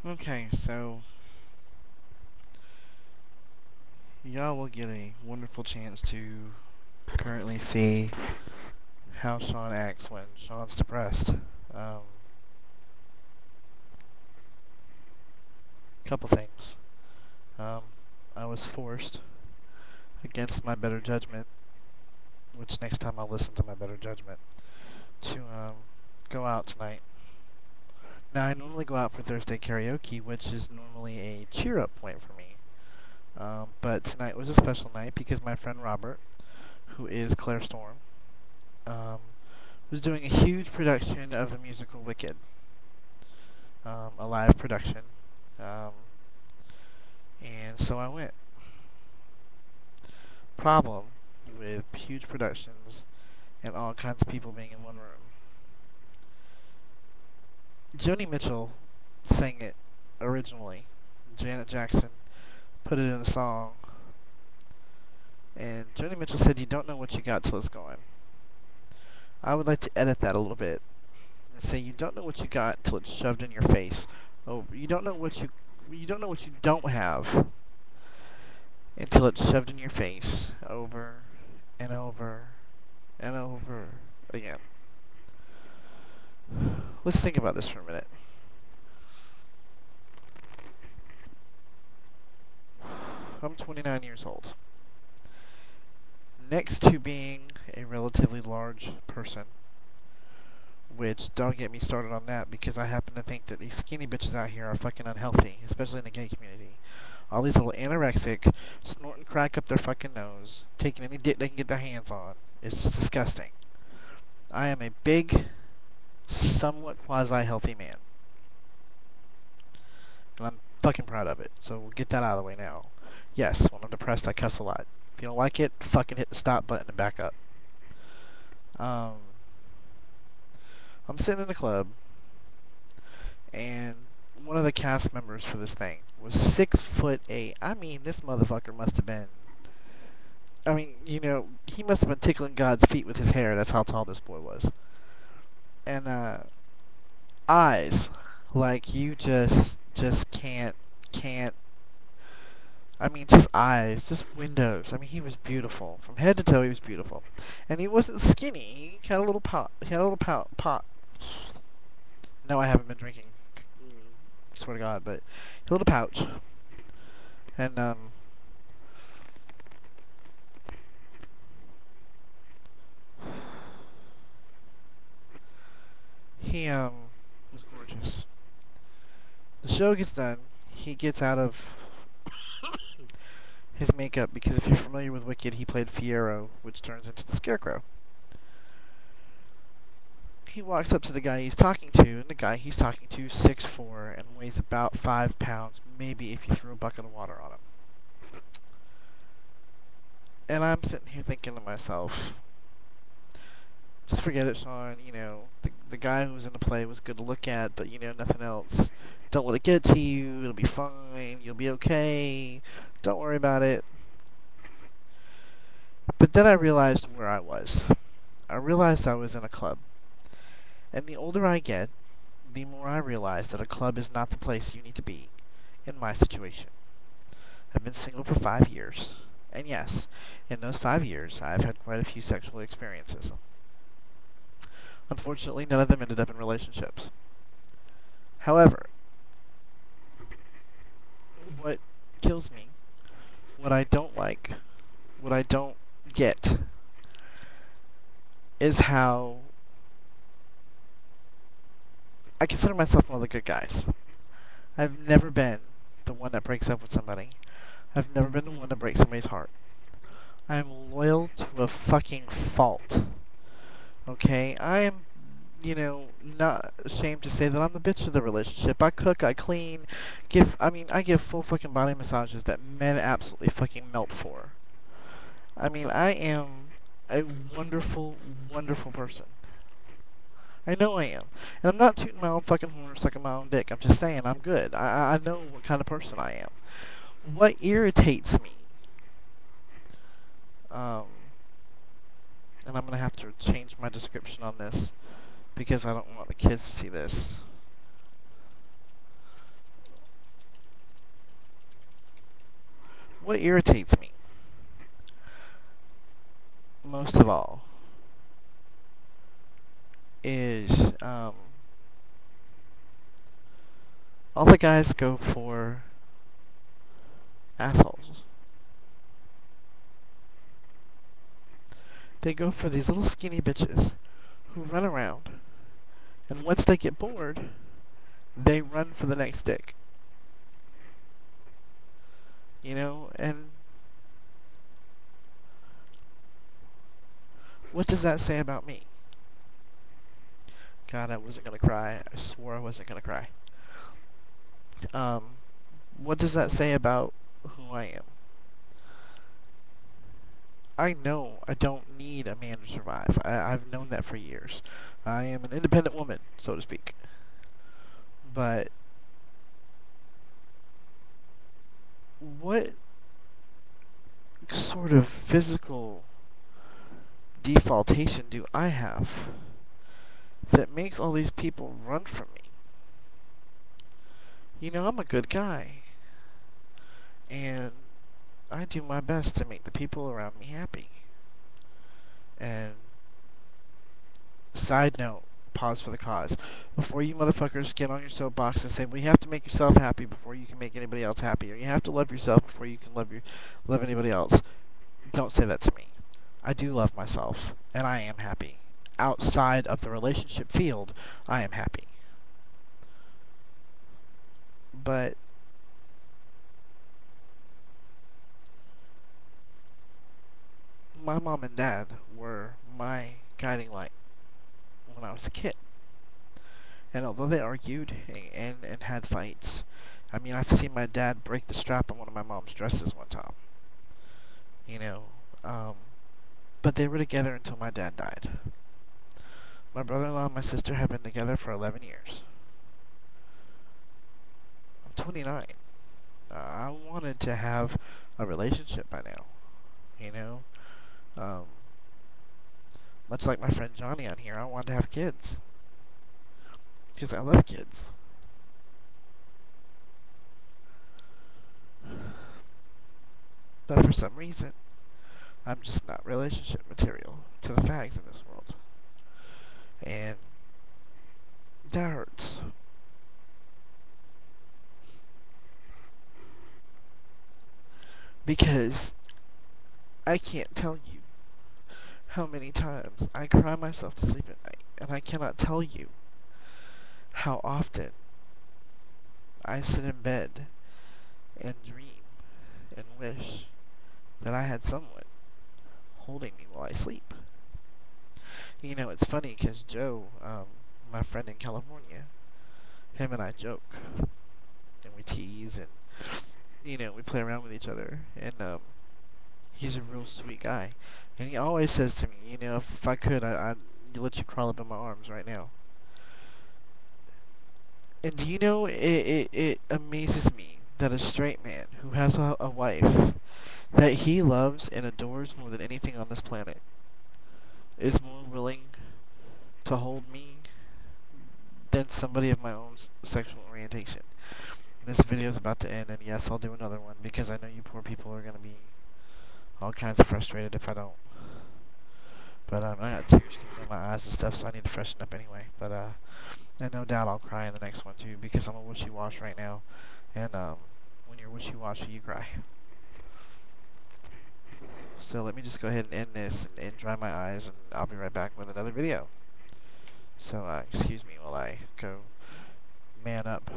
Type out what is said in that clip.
Okay, so y'all will get a wonderful chance to currently see how Sean acts when Sean's depressed. Um, Couple things. Um, I was forced, against my better judgment, which next time I'll listen to my better judgment, to go out tonight. Now, I normally go out for Thursday karaoke, which is normally a cheer up point for me. But tonight was a special night because my friend Robert, who is Claire Storm, um, was doing a huge production of the musical Wicked, a live production. Um, and so I went. Problem with huge productions and all kinds of people being in one room. Joni Mitchell sang it originally. Janet Jackson put it in a song. And Joni Mitchell said, "You don't know what you got till it's gone." I would like to edit that a little bit and say, "You don't know what you got till it's shoved in your face." Over. You don't know what you don't have until it's shoved in your face over and over and over again. Let's think about this for a minute. I'm 29 years old. Next to being a relatively large person, which don't get me started on that because I happen to think that these skinny bitches out here are fucking unhealthy, especially in the gay community. All these little anorexic, snorting crack up their fucking nose, taking any dick they can get their hands on. It's just disgusting. I am a big, somewhat quasi-healthy man. And I'm fucking proud of it. So we'll get that out of the way now. Yes, when I'm depressed, I cuss a lot. If you don't like it, fucking hit the stop button and back up. Um, I'm sitting in a club, and one of the cast members for this thing was 6'8". I mean, this motherfucker must have been. I mean, he must have been tickling God's feet with his hair. That's how tall this boy was. And eyes, like you just can't. I mean, just eyes, just windows. I mean, he was beautiful from head to toe. He was beautiful, and he wasn't skinny. He had a little pot. He had a little pot. No, I haven't been drinking. Swear to God, but he had a little pouch, and he was gorgeous. The show gets done. He gets out of his makeup because if you're familiar with Wicked, he played Fiero, which turns into the Scarecrow. He walks up to the guy he's talking to, and the guy he's talking to is 6'4" and weighs about 5 pounds, maybe if you threw a bucket of water on him. And I'm sitting here thinking to myself, just forget it, Sean. The guy who was in the play was good to look at, but nothing else. Don't let it get to you. It'll be fine. You'll be okay. Don't worry about it. But then I realized where I was. I realized I was in a club. And the older I get, the more I realize that a club is not the place you need to be in my situation. I've been single for 5 years. And yes, in those 5 years, I've had quite a few sexual experiences. Unfortunately, none of them ended up in relationships. However, what kills me, what I don't like, what I don't get, is how I consider myself one of the good guys. I've never been the one that breaks up with somebody. I've never been the one to break somebody's heart. I'm loyal to a fucking fault. Okay? I am, not ashamed to say that I'm the bitch of the relationship. I cook, I clean, I give full fucking body massages that men absolutely fucking melt for. I mean, I am a wonderful, wonderful person. I know I am. And I'm not tooting my own fucking horn or sucking my own dick. I'm just saying I'm good. I know what kind of person I am. What irritates me, um, and I'm going to have to change my description on this because I don't want the kids to see this. what irritates me most of all is all the guys go for assholes. They go for these little skinny bitches who run around, and once they get bored, they run for the next dick. You know, and what does that say about me? God, I wasn't gonna cry. I swore I wasn't gonna cry. Um, what does that say about who I am? I know I don't need a man to survive. I've known that for years. I am an independent woman, so to speak. But what sort of physical defaultation do I have that makes all these people run from me? You know, I'm a good guy. And I do my best to make the people around me happy. And side note, pause for the cause. Before you motherfuckers get on your soapbox and say, well, you have to make yourself happy before you can make anybody else happy, or you have to love yourself before you can love anybody else. Don't say that to me. I do love myself, and I am happy. Outside of the relationship field, I am happy. But my mom and dad were my guiding light when I was a kid. And although they argued and had fights, I mean, I've seen my dad break the strap on one of my mom's dresses one time. You know, but they were together until my dad died. My brother-in-law and my sister have been together for 11 years. I'm 29. I wanted to have a relationship by now, you know? Much like my friend Johnny on here, I wanted to have kids. Because I love kids. But for some reason, I'm just not relationship material to the fags in this world. And that hurts. Because I can't tell you how many times I cry myself to sleep at night. And I cannot tell you how often I sit in bed and dream and wish that I had someone holding me while I sleep. You know, it's funny because Joe, my friend in California, him and I joke and we tease and, you know, we play around with each other. And he's a real sweet guy. And he always says to me, you know, if I could, I'd let you crawl up in my arms right now. And do you know, it amazes me that a straight man who has a wife that he loves and adores more than anything on this planet is more willing to hold me than somebody of my own sexual orientation. This video is about to end, and yes, I'll do another one because I know you poor people are going to be all kinds of frustrated if I don't. But I got tears coming in my eyes and stuff, so I need to freshen up anyway. But and no doubt I'll cry in the next one too because I'm a wishy-wash right now. And when you're wishy-washy, you cry. So let me just go ahead and end this and dry my eyes, and I'll be right back with another video. So excuse me while I go man up.